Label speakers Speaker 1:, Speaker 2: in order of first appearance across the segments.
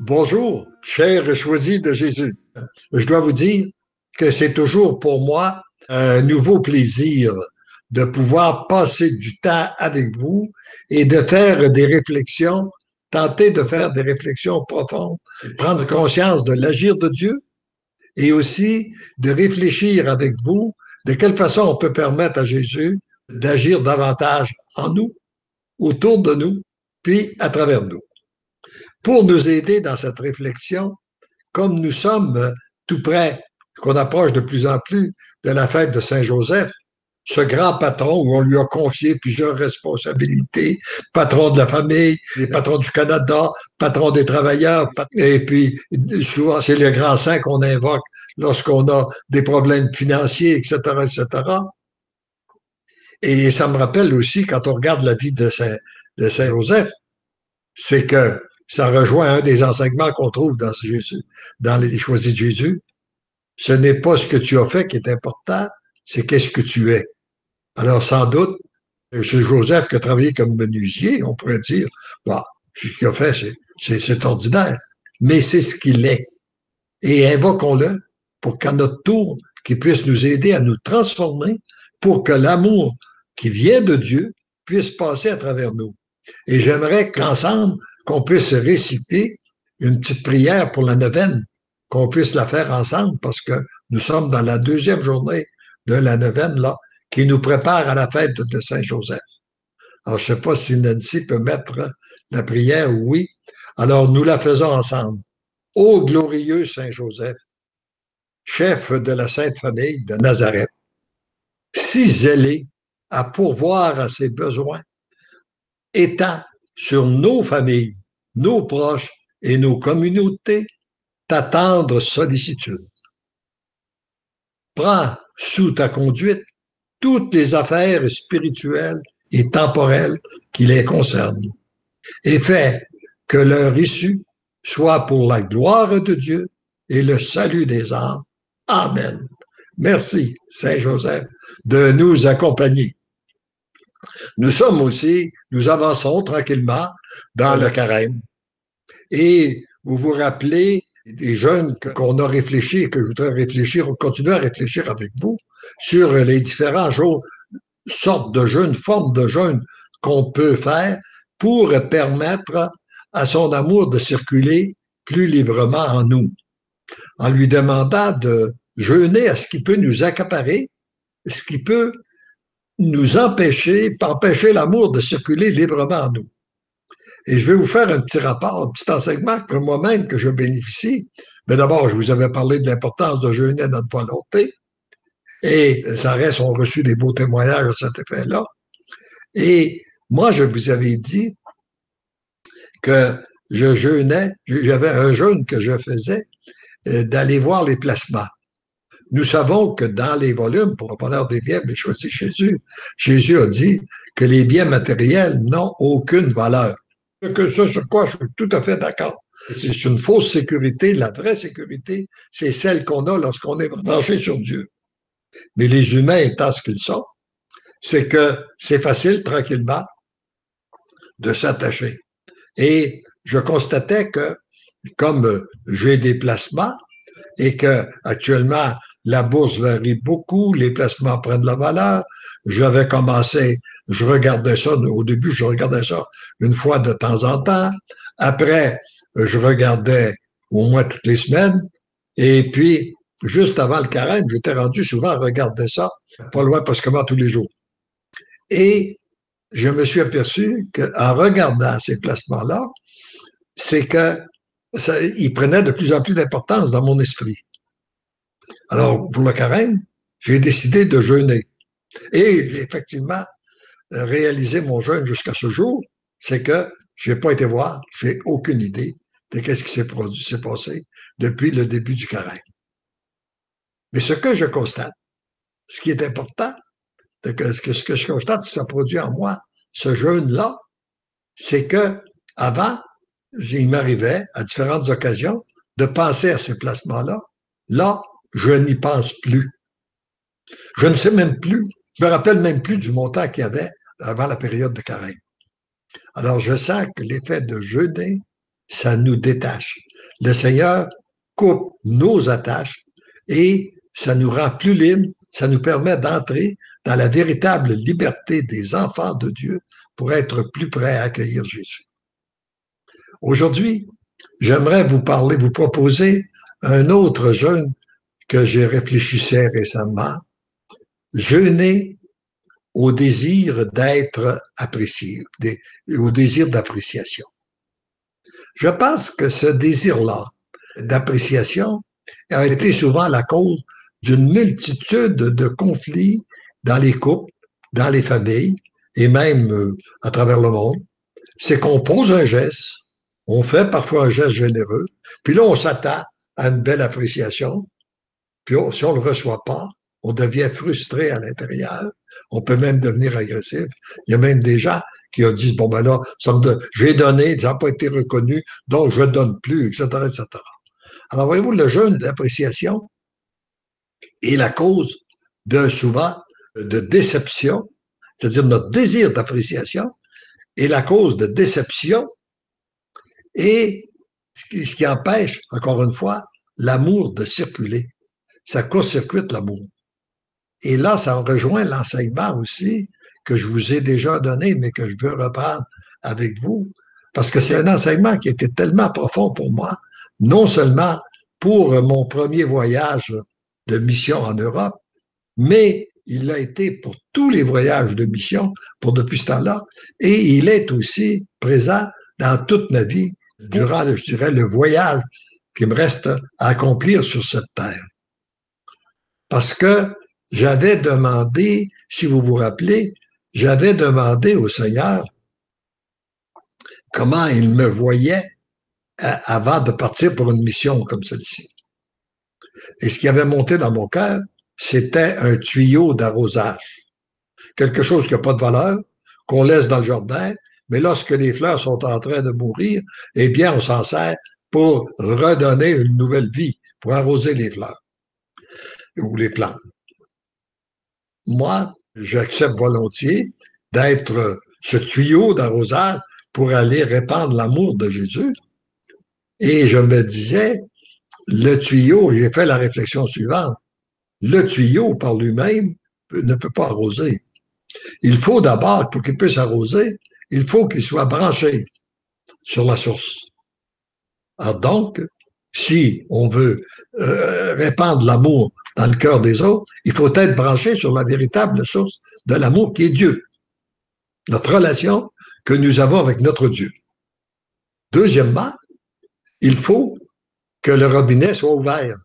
Speaker 1: Bonjour, chers choisis de Jésus. Je dois vous dire que c'est toujours pour moi un nouveau plaisir de pouvoir passer du temps avec vous et de faire des réflexions, tenter de faire des réflexions profondes, prendre conscience de l'agir de Dieu et aussi de réfléchir avec vous de quelle façon on peut permettre à Jésus d'agir davantage en nous, autour de nous, puis à travers nous. Pour nous aider dans cette réflexion, comme nous sommes tout près, qu'on approche de plus en plus de la fête de Saint-Joseph, ce grand patron où on lui a confié plusieurs responsabilités, patron de la famille, les patrons du Canada, patron des travailleurs, et puis souvent c'est le grand saint qu'on invoque lorsqu'on a des problèmes financiers, etc., etc. Et ça me rappelle aussi, quand on regarde la vie de Saint-Joseph, c'est que ça rejoint un des enseignements qu'on trouve dans les choisis de Jésus. Ce n'est pas ce que tu as fait qui est important, c'est qu'est-ce que tu es. Alors, sans doute, chez Joseph qui a travaillé comme menuisier, on pourrait dire, bah, ce qu'il a fait, c'est ordinaire. Mais c'est ce qu'il est. Et invoquons-le pour qu'à notre tour, qu'il puisse nous aider à nous transformer pour que l'amour qui vient de Dieu puisse passer à travers nous. Et j'aimerais qu'ensemble, qu'on puisse réciter une petite prière pour la neuvaine, qu'on puisse la faire ensemble parce que nous sommes dans la deuxième journée de la neuvaine, là, qui nous prépare à la fête de Saint-Joseph. Alors, je ne sais pas si Nancy peut mettre la prière, oui. Alors, nous la faisons ensemble. Ô glorieux Saint-Joseph, chef de la Sainte Famille de Nazareth, si zélé à pourvoir à ses besoins, étend sur nos familles, nos proches et nos communautés ta tendre sollicitude. Prends sous ta conduite toutes les affaires spirituelles et temporelles qui les concernent et fais que leur issue soit pour la gloire de Dieu et le salut des âmes. Amen. Merci, Saint Joseph, de nous accompagner. Nous avançons tranquillement dans le carême. Et vous vous rappelez des jeunes qu'on a réfléchi et que je voudrais réfléchir, continuer à réfléchir avec vous sur les différents sortes de jeûnes, formes de jeûnes qu'on peut faire pour permettre à son amour de circuler plus librement en nous, en lui demandant de jeûner à ce qui peut nous accaparer, ce qui peut nous empêcher l'amour de circuler librement en nous. Et je vais vous faire un petit rapport, un petit enseignement pour moi-même que je bénéficie. Mais d'abord, je vous avais parlé de l'importance de jeûner à notre volonté. Et ça reste, on a reçu des beaux témoignages à cet effet-là. Et moi, je vous avais dit que je jeûnais, j'avais un jeûne que je faisais d'aller voir les placements. Nous savons que dans les volumes, pour le bonheur des biens, mais choisis Jésus, Jésus a dit que les biens matériels n'ont aucune valeur. Que ça, sur quoi je suis tout à fait d'accord. C'est une fausse sécurité. La vraie sécurité, c'est celle qu'on a lorsqu'on est branché sur Dieu. Mais les humains étant ce qu'ils sont, c'est que c'est facile, tranquillement, de s'attacher. Et je constatais que, comme j'ai des placements et que actuellement la bourse varie beaucoup, les placements prennent de la valeur, j'avais commencé, je regardais ça, au début, je regardais ça une fois de temps en temps. Après, je regardais au moins toutes les semaines. Et puis, juste avant le carême, j'étais rendu souvent à regarder ça, pas loin, pratiquement tous les jours. Et je me suis aperçu qu'en regardant ces placements-là, c'est que ils prenaient de plus en plus d'importance dans mon esprit. Alors, pour le carême, j'ai décidé de jeûner. Et j'ai effectivement réalisé mon jeûne jusqu'à ce jour, c'est que je n'ai pas été voir, j'ai aucune idée de ce qui s'est passé depuis le début du carême. Mais ce que je constate, ce qui est important, ce que je constate, que ça produit en moi, ce jeûne-là, c'est que avant, il m'arrivait, à différentes occasions, de penser à ces placements-là. Là, je n'y pense plus. Je ne sais même plus, je me rappelle même plus du montant qu'il y avait avant la période de carême. Alors, je sens que l'effet de jeûner ça nous détache. Le Seigneur coupe nos attaches et ça nous rend plus libres, ça nous permet d'entrer dans la véritable liberté des enfants de Dieu pour être plus prêts à accueillir Jésus. Aujourd'hui, j'aimerais vous parler, vous proposer un autre jeûne que j'ai réfléchissé récemment, jeûner au désir d'être apprécié, au désir d'appréciation. Je pense que ce désir-là d'appréciation a été souvent la cause d'une multitude de conflits dans les couples, dans les familles et même à travers le monde. C'est qu'on pose un geste, on fait parfois un geste généreux, puis là on s'attend à une belle appréciation, puis si on ne le reçoit pas, on devient frustré à l'intérieur, on peut même devenir agressif. Il y a même des gens qui ont dit, bon ben là, j'ai donné, ça n'a pas été reconnu, donc je ne donne plus, etc., etc. Alors voyez-vous, le jeûne d'appréciation est la cause souvent de déception, c'est-à-dire notre désir d'appréciation est la cause de déception et ce qui empêche, encore une fois, l'amour de circuler. Ça court-circuite l'amour. Et là, ça en rejoint l'enseignement aussi que je vous ai déjà donné, mais que je veux reprendre avec vous, parce que c'est un enseignement qui était tellement profond pour moi, non seulement pour mon premier voyage de mission en Europe, mais il l'a été pour tous les voyages de mission pour depuis ce temps-là, et il est aussi présent dans toute ma vie, durant, je dirais, le voyage qui me reste à accomplir sur cette terre. Parce que j'avais demandé, si vous vous rappelez, j'avais demandé au Seigneur comment il me voyait avant de partir pour une mission comme celle-ci. Et ce qui avait monté dans mon cœur, c'était un tuyau d'arrosage. Quelque chose qui n'a pas de valeur, qu'on laisse dans le jardin, mais lorsque les fleurs sont en train de mourir, eh bien, on s'en sert pour redonner une nouvelle vie, pour arroser les fleurs ou les plantes. Moi, j'accepte volontiers d'être ce tuyau d'arrosage pour aller répandre l'amour de Jésus. Et je me disais, le tuyau, j'ai fait la réflexion suivante, le tuyau par lui-même ne peut pas arroser. Il faut d'abord, pour qu'il puisse arroser, il faut qu'il soit branché sur la source. Alors donc, si on veut répandre l'amour dans le cœur des autres, il faut être branché sur la véritable source de l'amour qui est Dieu. Notre relation que nous avons avec notre Dieu. Deuxièmement, il faut que le robinet soit ouvert.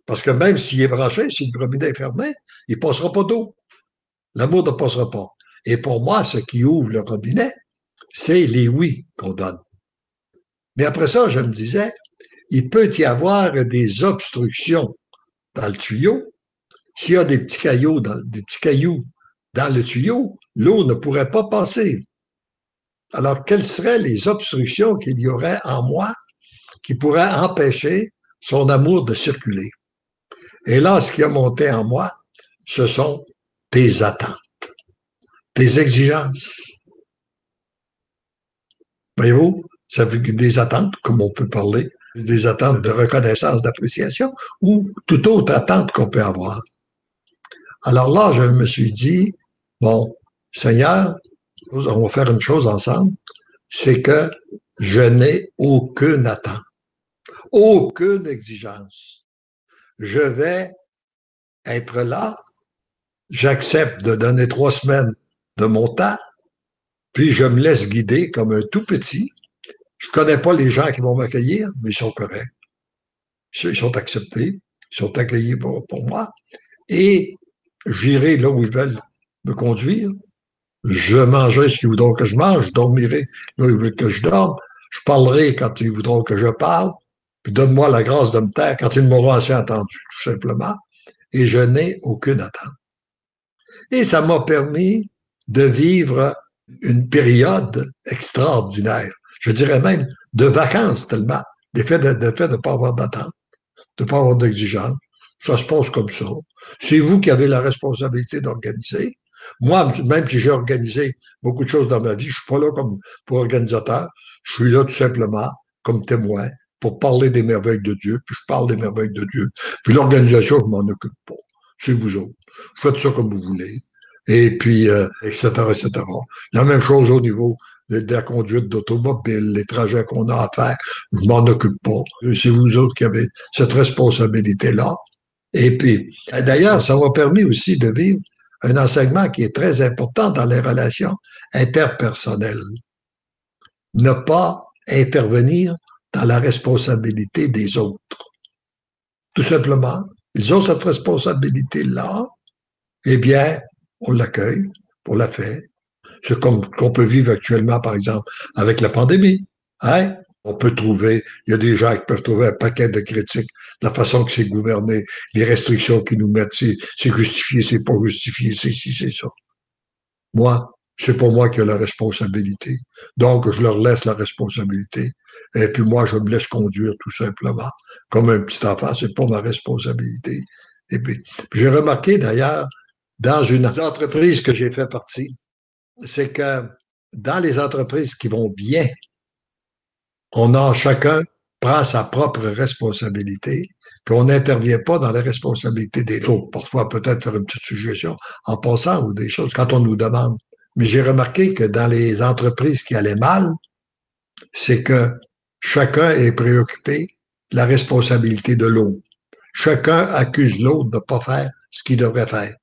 Speaker 1: Parce que même s'il est branché, si le robinet est fermé, il ne passera pas d'eau. L'amour ne passera pas. Et pour moi, ce qui ouvre le robinet, c'est les oui qu'on donne. Mais après ça, je me disais, il peut y avoir des obstructions dans le tuyau. S'il y a des petits cailloux dans le tuyau, l'eau ne pourrait pas passer. Alors, quelles seraient les obstructions qu'il y aurait en moi qui pourraient empêcher son amour de circuler? Et là, ce qui a monté en moi, ce sont tes attentes, tes exigences. Voyez-vous, ça veut dire des attentes, comme on peut parler, des attentes de reconnaissance, d'appréciation, ou toute autre attente qu'on peut avoir. Alors là, je me suis dit, bon, Seigneur, on va faire une chose ensemble, c'est que je n'ai aucune attente, aucune exigence. Je vais être là, j'accepte de donner 3 semaines de mon temps, puis je me laisse guider comme un tout petit. Je connais pas les gens qui vont m'accueillir, mais ils sont corrects. Ils sont acceptés, ils sont accueillis pour moi. Et j'irai là où ils veulent me conduire. Je mangerai ce qu'ils voudront que je mange, je dormirai là où ils veulent que je dorme, je parlerai quand ils voudront que je parle, puis donne-moi la grâce de me taire quand ils m'auront assez entendu, tout simplement. Et je n'ai aucune attente. Et ça m'a permis de vivre une période extraordinaire. Je dirais même de vacances tellement, de fait de ne pas avoir d'attente, de ne pas avoir d'exigence. Ça se passe comme ça. C'est vous qui avez la responsabilité d'organiser. Moi, même si j'ai organisé beaucoup de choses dans ma vie, je suis pas là comme pour organisateur. Je suis là tout simplement comme témoin pour parler des merveilles de Dieu, puis je parle des merveilles de Dieu. Puis l'organisation, je m'en occupe pas. C'est vous autres. Faites ça comme vous voulez. Et puis, etc., etc. La même chose au niveau de la conduite d'automobile, les trajets qu'on a à faire, je m'en occupe pas. C'est vous autres qui avez cette responsabilité-là. Et puis, d'ailleurs, ça m'a permis aussi de vivre un enseignement qui est très important dans les relations interpersonnelles. Ne pas intervenir dans la responsabilité des autres. Tout simplement, ils ont cette responsabilité-là, eh bien, on l'accueille, on la fait. C'est comme qu'on peut vivre actuellement, par exemple, avec la pandémie. Hein? On peut trouver, il y a des gens qui peuvent trouver un paquet de critiques de la façon que c'est gouverné, les restrictions qu'ils nous mettent, c'est justifié, c'est pas justifié, c'est ci, c'est ça. Moi, c'est pas moi qui ai la responsabilité. Donc, je leur laisse la responsabilité. Et puis moi, je me laisse conduire tout simplement. Comme un petit enfant, c'est pas ma responsabilité. Et puis j'ai remarqué d'ailleurs, dans une entreprise que j'ai fait partie, c'est que dans les entreprises qui vont bien, on a chacun prend sa propre responsabilité, puis on n'intervient pas dans les responsabilités des autres. Parfois, peut-être faire une petite suggestion en passant ou des choses quand on nous demande. Mais j'ai remarqué que dans les entreprises qui allaient mal, c'est que chacun est préoccupé de la responsabilité de l'autre. Chacun accuse l'autre de ne pas faire ce qu'il devrait faire.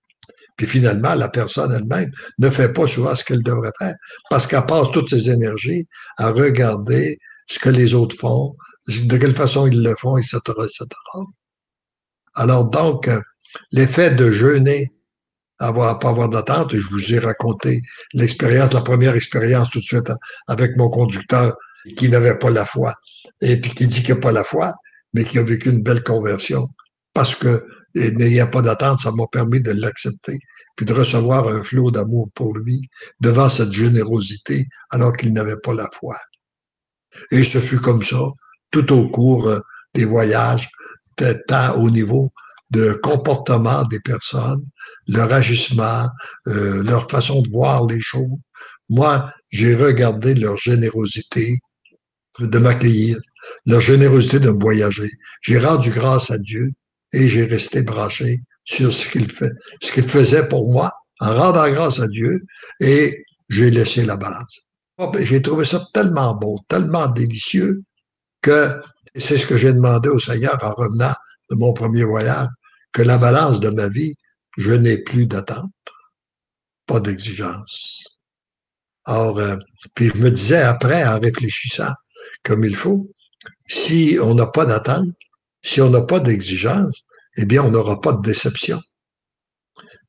Speaker 1: Puis finalement, la personne elle-même ne fait pas souvent ce qu'elle devrait faire parce qu'elle passe toutes ses énergies à regarder ce que les autres font, de quelle façon ils le font, etc., etc. Alors donc, l'effet de jeûner, pas avoir d'attente, et je vous ai raconté l'expérience, la première expérience tout de suite avec mon conducteur qui n'avait pas la foi, et puis qui dit qu'il n'a pas la foi, mais qui a vécu une belle conversion, parce que n'ayant pas d'attente, ça m'a permis de l'accepter, puis de recevoir un flot d'amour pour lui devant cette générosité, alors qu'il n'avait pas la foi. Et ce fut comme ça, tout au cours des voyages, tant au niveau de comportement des personnes, leur agissement, leur façon de voir les choses. Moi, j'ai regardé leur générosité de m'accueillir, leur générosité de me voyager. J'ai rendu grâce à Dieu et j'ai resté branché sur ce qu'il faisait pour moi en rendant grâce à Dieu et j'ai laissé la balance. J'ai trouvé ça tellement beau, tellement délicieux que c'est ce que j'ai demandé au Seigneur en revenant de mon premier voyage, que la balance de ma vie, je n'ai plus d'attente, pas d'exigence. Or, puis je me disais après, en réfléchissant comme il faut, si on n'a pas d'attente, si on n'a pas d'exigence, eh bien, on n'aura pas de déception.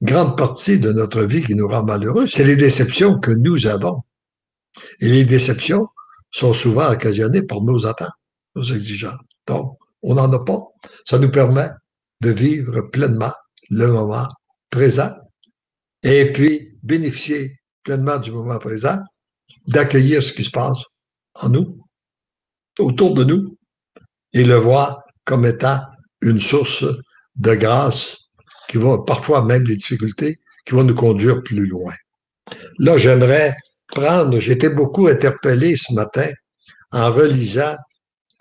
Speaker 1: Une grande partie de notre vie qui nous rend malheureux, c'est les déceptions que nous avons. Et les déceptions sont souvent occasionnées par nos attentes, nos exigences. Donc, on n'en a pas. Ça nous permet de vivre pleinement le moment présent et puis bénéficier pleinement du moment présent, d'accueillir ce qui se passe en nous, autour de nous, et le voir comme étant une source de grâce qui va, parfois même des difficultés, qui vont nous conduire plus loin. Là, j'aimerais j'ai été beaucoup interpellé ce matin en relisant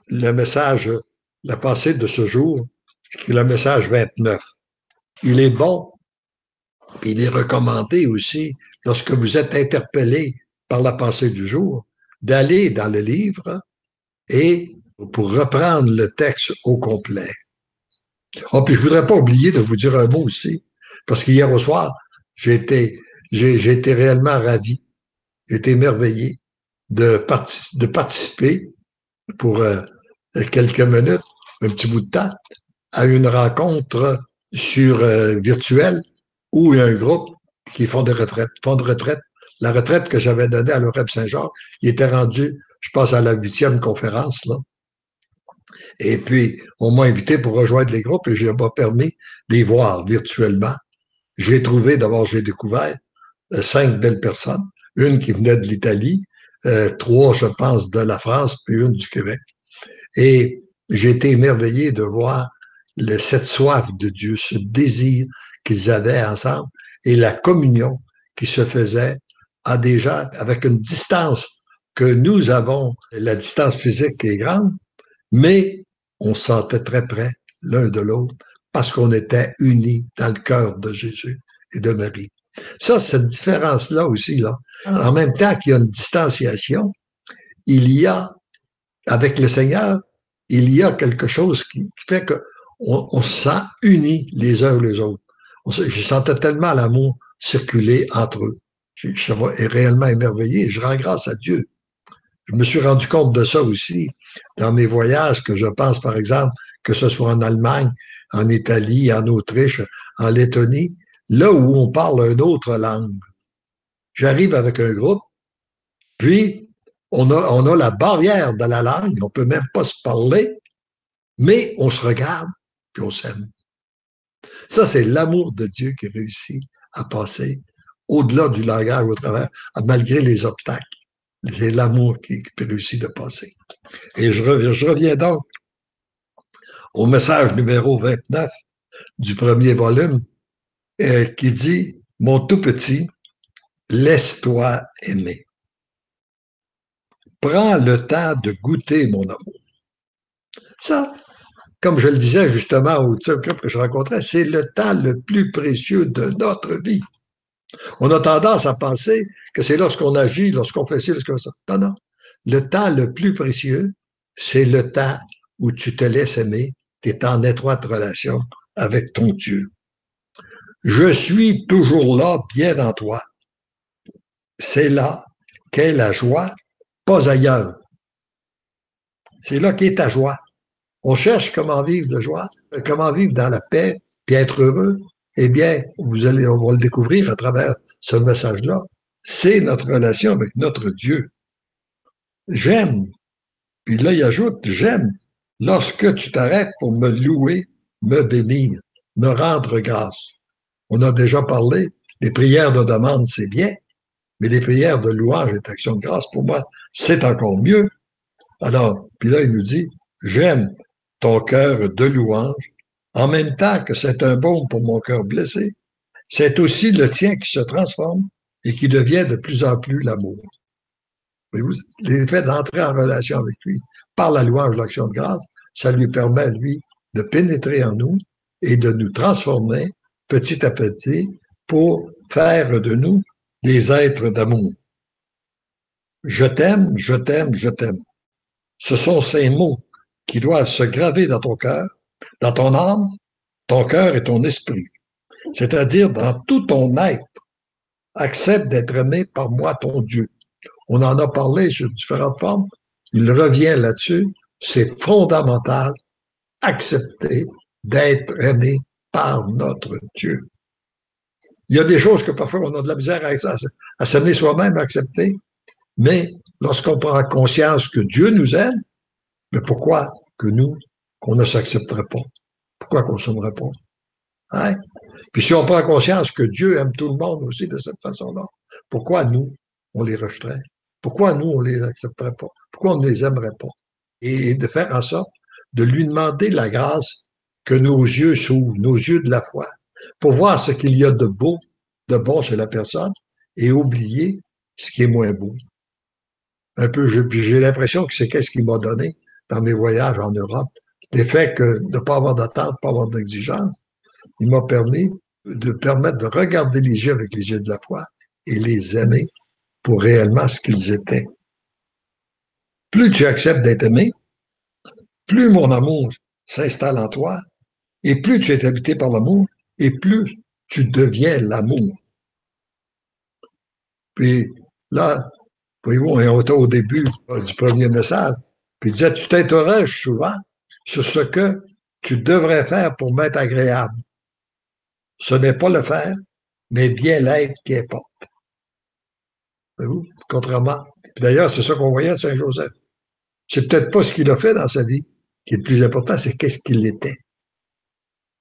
Speaker 1: le message, la pensée de ce jour, qui est le message 29. Il est bon, il est recommandé aussi, lorsque vous êtes interpellé par la pensée du jour, d'aller dans le livre et pour reprendre le texte au complet. Oh, puis je voudrais pas oublier de vous dire un mot aussi, parce qu'hier au soir, j'ai été réellement ravi, j'ai été émerveillé de participer pour quelques minutes, un petit bout de temps, à une rencontre virtuelle où il y a un groupe qui font de retraite. La retraite que j'avais donnée à l'Oreb Saint-Jacques, il était rendu, je pense, à la 8e conférence, là. Et puis, on m'a invité pour rejoindre les groupes et je m'a permis de les voir virtuellement. J'ai découvert 5 belles personnes. Une qui venait de l'Italie, 3, je pense, de la France, puis une du Québec. Et j'ai été émerveillé de voir cette soif de Dieu, ce désir qu'ils avaient ensemble et la communion qui se faisait à des gens avec une distance que nous avons la distance physique qui est grande, mais on se sentait très près l'un de l'autre parce qu'on était unis dans le cœur de Jésus et de Marie. Ça, cette différence-là aussi, là, en même temps qu'il y a une distanciation, il y a, avec le Seigneur, il y a quelque chose qui fait qu'on se sent unis les uns les autres. Je sentais tellement l'amour circuler entre eux. Ça m'a réellement émerveillé et je rends grâce à Dieu. Je me suis rendu compte de ça aussi dans mes voyages, que je pense, par exemple, que ce soit en Allemagne, en Italie, en Autriche, en Lettonie, là où on parle une autre langue. J'arrive avec un groupe, puis on a la barrière de la langue, on peut même pas se parler, mais on se regarde, puis on s'aime. Ça, c'est l'amour de Dieu qui réussit à passer au-delà du langage, au travers, malgré les obstacles. C'est l'amour qui réussit de passer. Et je reviens donc au message numéro 29 du premier volume qui dit « Mon tout petit, laisse-toi aimer. Prends le temps de goûter mon amour. » Ça, comme je le disais justement au type que je rencontrais, c'est le temps le plus précieux de notre vie. On a tendance à penser que c'est lorsqu'on agit, lorsqu'on fait ci, lorsqu'on fait ça. Non, non. Le temps le plus précieux, c'est le temps où tu te laisses aimer, tu es en étroite relation avec ton Dieu. Je suis toujours là, bien en toi. C'est là qu'est la joie, pas ailleurs. C'est là qu'est ta joie. On cherche comment vivre de joie, comment vivre dans la paix, puis être heureux. Eh bien, on va le découvrir à travers ce message-là. C'est notre relation avec notre Dieu. J'aime. Puis là, il ajoute, j'aime lorsque tu t'arrêtes pour me louer, me bénir, me rendre grâce. On a déjà parlé, les prières de demande, c'est bien, mais les prières de louange et d'action de grâce, pour moi, c'est encore mieux. Alors, puis là, il nous dit, j'aime ton cœur de louange, en même temps que c'est un baume pour mon cœur blessé, c'est aussi le tien qui se transforme et qui devient de plus en plus l'amour. L'effet d'entrer en relation avec lui par la louange, l'action de grâce, ça lui permet, lui, de pénétrer en nous et de nous transformer petit à petit pour faire de nous des êtres d'amour. Je t'aime, je t'aime, je t'aime. Ce sont ces mots qui doivent se graver dans ton cœur, dans ton âme, ton cœur et ton esprit. C'est-à-dire dans tout ton être. Accepte d'être aimé par moi, ton Dieu. On en a parlé sur différentes formes. Il revient là-dessus. C'est fondamental. Accepter d'être aimé par notre Dieu. Il y a des choses que parfois on a de la misère à s'aimer soi-même, à accepter. Mais lorsqu'on prend conscience que Dieu nous aime, mais pourquoi que nous, qu'on ne s'accepterait pas? Pourquoi qu'on ne s'aimerait pas? Hein? Puis si on prend conscience que Dieu aime tout le monde aussi de cette façon-là, pourquoi nous, on les rejeterait? Pourquoi nous, on les accepterait pas? Pourquoi on ne les aimerait pas? Et de faire en sorte de lui demander la grâce que nos yeux s'ouvrent, nos yeux de la foi, pour voir ce qu'il y a de beau, de bon chez la personne et oublier ce qui est moins beau. Un peu, j'ai l'impression que c'est qu'est-ce qu'il m'a donné dans mes voyages en Europe. L'effet que de ne pas avoir d'attente, pas avoir d'exigence, il m'a permis de permettre de regarder les yeux avec les yeux de la foi et les aimer pour réellement ce qu'ils étaient. Plus tu acceptes d'être aimé, plus mon amour s'installe en toi, et plus tu es habité par l'amour, et plus tu deviens l'amour. Puis là, voyez-vous, on était au début du premier message, puis il disait, tu t'interroges souvent sur ce que tu devrais faire pour m'être agréable. Ce n'est pas le faire, mais bien l'être qui importe. Voyez-vous? Contrairement. Puis d'ailleurs, c'est ça qu'on voyait de Saint-Joseph. C'est peut-être pas ce qu'il a fait dans sa vie qui est le plus important, c'est qu'est-ce qu'il était.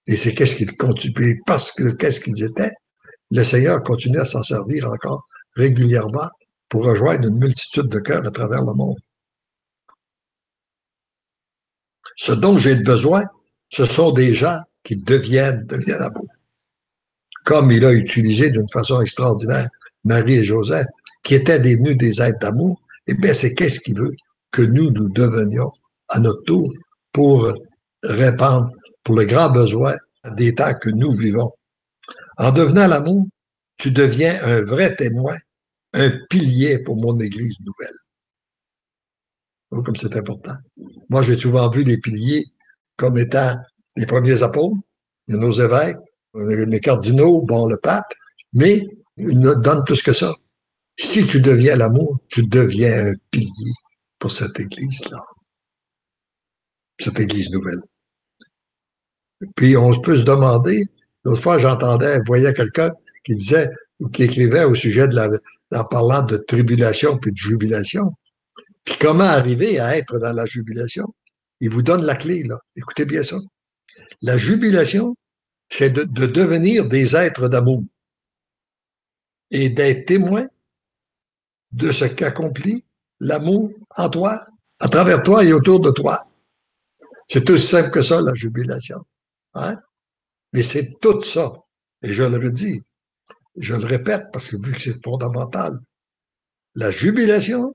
Speaker 1: Et c'est qu'est-ce qu'il continue. Parce que qu'est-ce qu'ils étaient, le Seigneur continue à s'en servir encore régulièrement pour rejoindre une multitude de cœurs à travers le monde. Ce dont j'ai besoin, ce sont des gens qui deviennent amour. Comme il a utilisé d'une façon extraordinaire Marie et Joseph, qui étaient devenus des êtres d'amour, Eh bien, c'est qu'est-ce qu'il veut que nous devenions à notre tour pour répandre, pour le grand besoin des temps que nous vivons. En devenant l'amour, tu deviens un vrai témoin, un pilier pour mon Église nouvelle. Oh, comme c'est important. Moi, j'ai souvent vu les piliers comme étant les premiers apôtres, nos évêques, les cardinaux, bon, le pape, mais il nous donne plus que ça. Si tu deviens l'amour, tu deviens un pilier pour cette Église-là, cette Église nouvelle. Puis on peut se demander, l'autre fois j'entendais, voyais quelqu'un qui disait ou qui écrivait au sujet en parlant de tribulation puis de jubilation. Puis comment arriver à être dans la jubilation? Il vous donne la clé, là. Écoutez bien ça. La jubilation, c'est de devenir des êtres d'amour et d'être témoin de ce qu'accomplit l'amour en toi, à travers toi et autour de toi. C'est aussi simple que ça, la jubilation. Hein? Mais c'est tout ça. Et je le redis, je le répète parce que vu que c'est fondamental, la jubilation,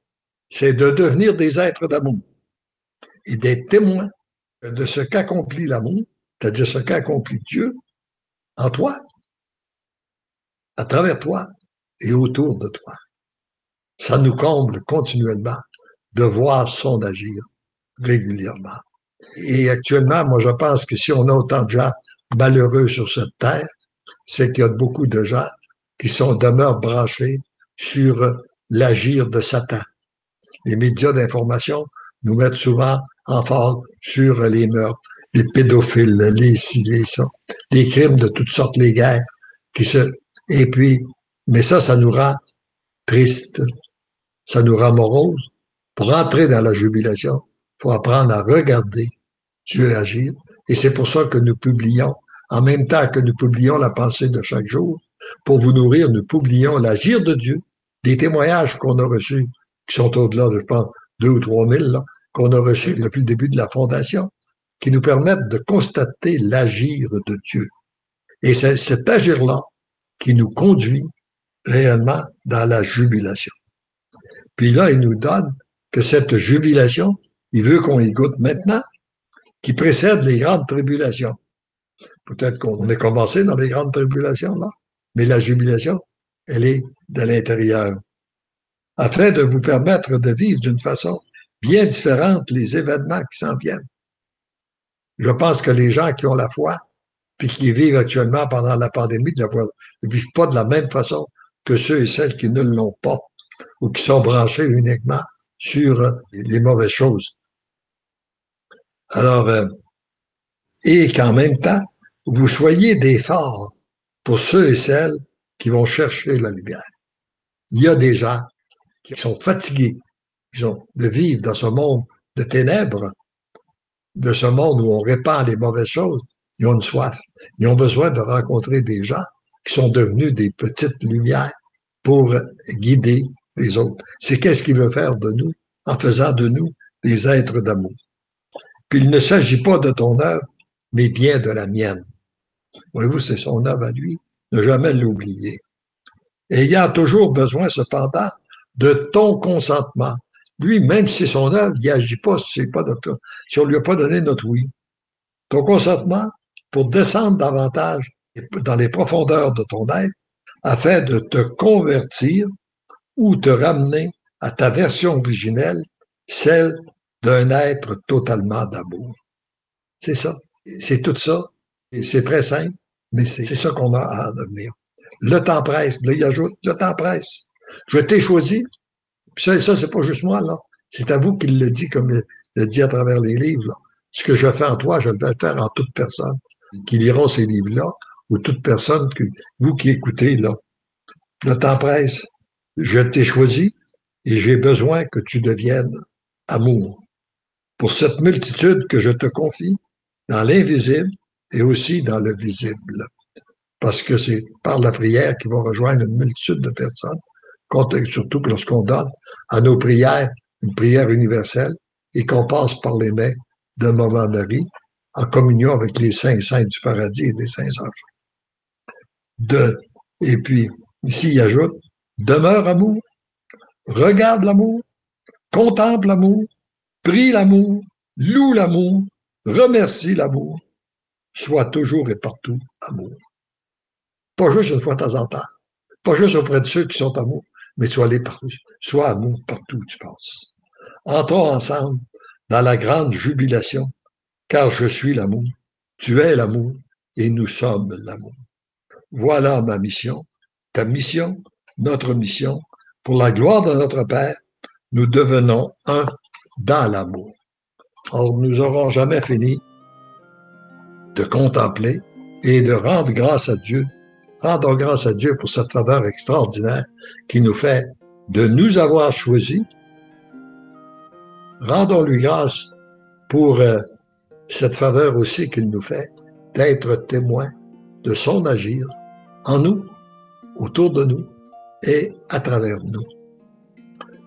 Speaker 1: c'est de devenir des êtres d'amour et d'être témoins de ce qu'accomplit l'amour, c'est-à-dire ce qu'accomplit Dieu en toi, à travers toi et autour de toi. Ça nous comble continuellement de voir son agir régulièrement. Et actuellement, moi, je pense que si on a autant de gens malheureux sur cette terre, c'est qu'il y a beaucoup de gens qui demeurent branchés sur l'agir de Satan. Les médias d'information nous mettent souvent en phare sur les meurtres, les pédophiles, les ci, les ça, les crimes de toutes sortes, les guerres, et puis, mais ça nous rend tristes, ça nous rend moroses. Pour entrer dans la jubilation, il faut apprendre à regarder Dieu agir. Et c'est pour ça que nous publions, en même temps que nous publions la pensée de chaque jour, pour vous nourrir, nous publions l'agir de Dieu, des témoignages qu'on a reçus, qui sont au-delà de, je pense, 2 ou 3 000, là, qu'on a reçus depuis le début de la Fondation, qui nous permettent de constater l'agir de Dieu. Et c'est cet agir-là qui nous conduit réellement dans la jubilation. Puis là, il nous donne que cette jubilation, il veut qu'on y goûte maintenant, qui précède les grandes tribulations. Peut-être qu'on est commencé dans les grandes tribulations, là, mais la jubilation, elle est de l'intérieur. Afin de vous permettre de vivre d'une façon bien différente les événements qui s'en viennent. Je pense que les gens qui ont la foi, puis qui vivent actuellement pendant la pandémie de la foi, ne vivent pas de la même façon que ceux et celles qui ne l'ont pas, ou qui sont branchés uniquement sur les mauvaises choses. Alors, et qu'en même temps, vous soyez des phares pour ceux et celles qui vont chercher la lumière. Il y a des gens qui sont fatigués de vivre dans ce monde de ténèbres, de ce monde où on répand les mauvaises choses. Ils ont une soif. Ils ont besoin de rencontrer des gens qui sont devenus des petites lumières pour guider les autres. C'est qu'est-ce qu'il veut faire de nous en faisant de nous des êtres d'amour. Puis il ne s'agit pas de ton œuvre, mais bien de la mienne. Voyez-vous, c'est son œuvre à lui, ne jamais l'oublier. Ayant toujours besoin, cependant, de ton consentement. Lui, même si c'est son œuvre, il n'agit pas si on ne lui a pas donné notre oui. Ton consentement pour descendre davantage dans les profondeurs de ton être afin de te convertir ou te ramener à ta version originelle, celle d'un être totalement d'amour. C'est ça. C'est tout ça. C'est très simple, mais c'est ça qu'on a à devenir. Le temps presse. Là, il ajoute, le temps presse. Je t'ai choisi. Puis ça c'est pas juste moi, là. C'est à vous qu'il le dit, comme il le dit à travers les livres, là. Ce que je fais en toi, je vais le faire en toute personne qui liront ces livres-là, ou toute personne vous qui écoutez, là. Le temps presse. Je t'ai choisi et j'ai besoin que tu deviennes amour. Pour cette multitude que je te confie, dans l'invisible et aussi dans le visible. Parce que c'est par la prière qu'il va rejoindre une multitude de personnes, surtout que lorsqu'on donne à nos prières une prière universelle et qu'on passe par les mains de Maman Marie en communion avec les saints et saintes du paradis et des saints anges. Et puis, ici, il ajoute, demeure amour, regarde l'amour, contemple l'amour, prie l'amour, loue l'amour, remercie l'amour, sois toujours et partout amour. Pas juste une fois de temps en temps, pas juste auprès de ceux qui sont amour, mais sois amour partout où tu passes. Entrons ensemble dans la grande jubilation, car je suis l'amour, tu es l'amour, et nous sommes l'amour. Voilà ma mission, ta mission, notre mission. Pour la gloire de notre Père, nous devenons un dans l'amour. Or, nous n'aurons jamais fini de contempler et de rendre grâce à Dieu. Rendons grâce à Dieu pour cette faveur extraordinaire qui nous fait de nous avoir choisis. Rendons-lui grâce pour cette faveur aussi qu'il nous fait d'être témoins de son agir en nous, autour de nous et à travers nous.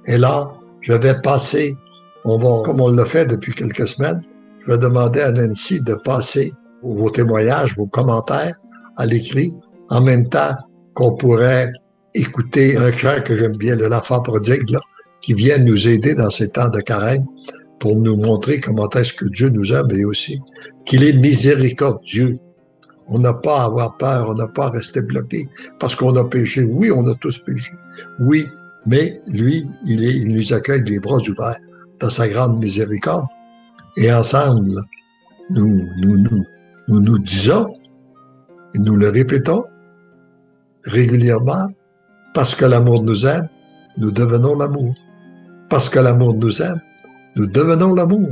Speaker 1: Et là, je vais passer, comme on l'a fait depuis quelques semaines, je vais demander à Nancy de passer vos témoignages, vos commentaires à l'écrit, en même temps qu'on pourrait écouter un chant que j'aime bien, de l'enfant prodigue, là, qui vient nous aider dans ces temps de carême pour nous montrer comment est-ce que Dieu nous aime et aussi qu'il est miséricordieux. On n'a pas à avoir peur, on n'a pas à rester bloqué parce qu'on a péché. Oui, on a tous péché. Oui, mais lui, il nous accueille les bras ouverts dans sa grande miséricorde. Et ensemble, nous disons, et nous le répétons régulièrement, parce que l'amour nous aime, nous devenons l'amour. Parce que l'amour nous aime, nous devenons l'amour.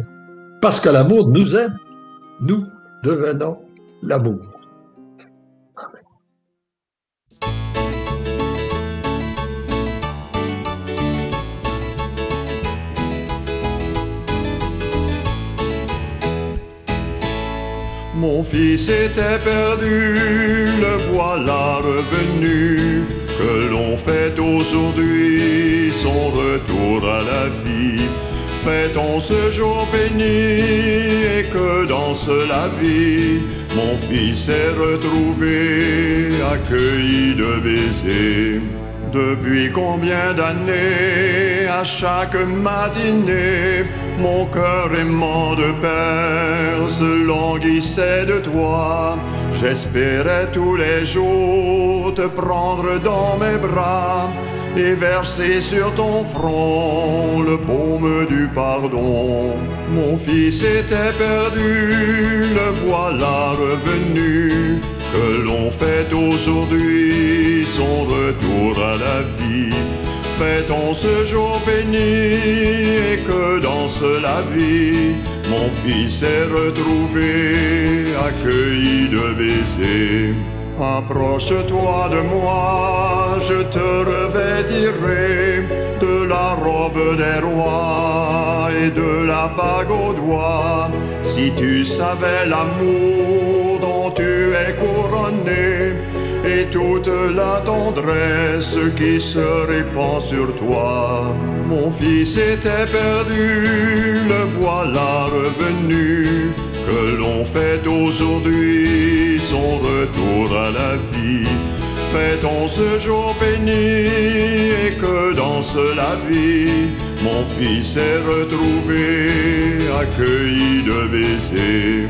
Speaker 1: Parce que l'amour nous aime, nous devenons l'amour. Amen.
Speaker 2: Mon fils était perdu, le voilà revenu, que l'on fête aujourd'hui son retour à la vie. Fêtons ce jour béni et que dans la vie, mon fils est retrouvé, accueilli de baisers. Depuis combien d'années, à chaque matinée, mon cœur aimant de père se languissait de toi. J'espérais tous les jours te prendre dans mes bras et verser sur ton front le baume du pardon. Mon fils était perdu, le voilà revenu, que l'on fête aujourd'hui son retour à la vie. Fêtons ce jour béni et que dans la vie, mon fils est retrouvé, accueilli de baisers. Approche-toi de moi, je te revêtirai de la robe des rois et de la bague au doigt. Si tu savais l'amour dont tu es couronné et toute la tendresse qui se répand sur toi. Mon fils était perdu, le voilà revenu, que l'on fête aujourd'hui son retour à la vie. Fêtons ce jour béni et que dans la vie, mon fils est retrouvé, accueilli de baisers.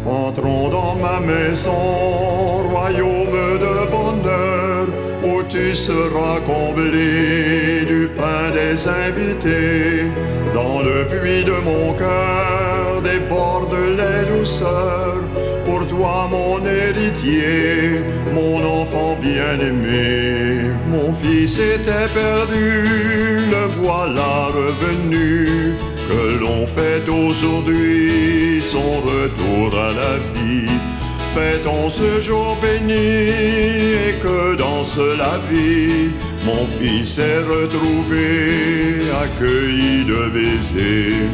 Speaker 2: Entrons dans ma maison, royaume de bonheur, où tu seras comblé du pain des invités. Dans le puits de mon cœur déborde les douceurs, pour toi mon héritier, mon enfant bien-aimé. Mon fils était perdu, le voilà revenu, que l'on fête aujourd'hui son retour à la vie. Fêtons ce jour béni et que dans la vie, mon fils est retrouvé, accueilli de baisers.